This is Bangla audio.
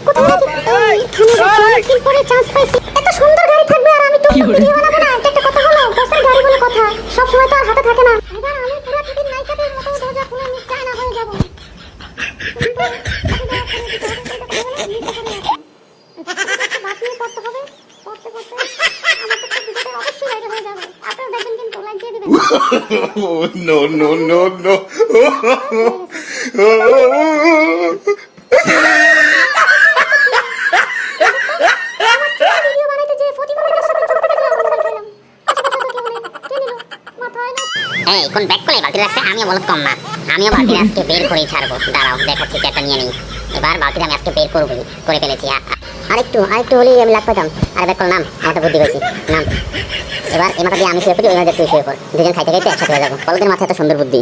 কোথায় থামে পরে চান্স পাইছি। এত সুন্দর গাড়ি থাকবে আর আমি তো ভিডিও বানাবো না, এটা একটা কথা হলো? বসের গাড়ি বলে কথা, সব সময় তো আর হাতে থাকে না। এবার আমি পুরো টিকিট নায়িকাদের মতো দরজা খুলে মিষ্টাই না হয়ে যাব। বাতিল করতে হবে, করতে করতে আমার তো ভিডিওটা অবশ্যই ভাইরাল হয়ে যাবে। আপনারা দেখবেন কিন্তু, লাইক দিয়ে দিবেন। No, no, no, no. Video বানাইতে যে ফতিমার সাথে চুপ করে গেলাম, মোবাইল খাইলাম। আচ্ছা কথা তো কে নিল মাথায় না। এই কোন ব্যাক করে বালতি রাখছে? আমিও বলত কম না, আমিও বালতি আজকে বের করেই ছাড়বো। দাঁড়াও দেখাচ্ছি, চেকটা নিয়ে নিই। এবার বালতিটা আমি আজকে বের করবো, করে ফেলেছি। আরেকটু হলেই আমি লাগ পাইতাম। আর ব্যাক করলাম, আমার তো বুদ্ধি হয়েছি। নাম এবার এই মাথা দিয়ে আমি শুয়ে পড়ি, ওই মাথা দিয়ে তুই শুয়ে পড়, দুজন খাইতে খাইতে একসাথে হয়ে যাবো। বলদের মাথায় এত সুন্দর বুদ্ধি।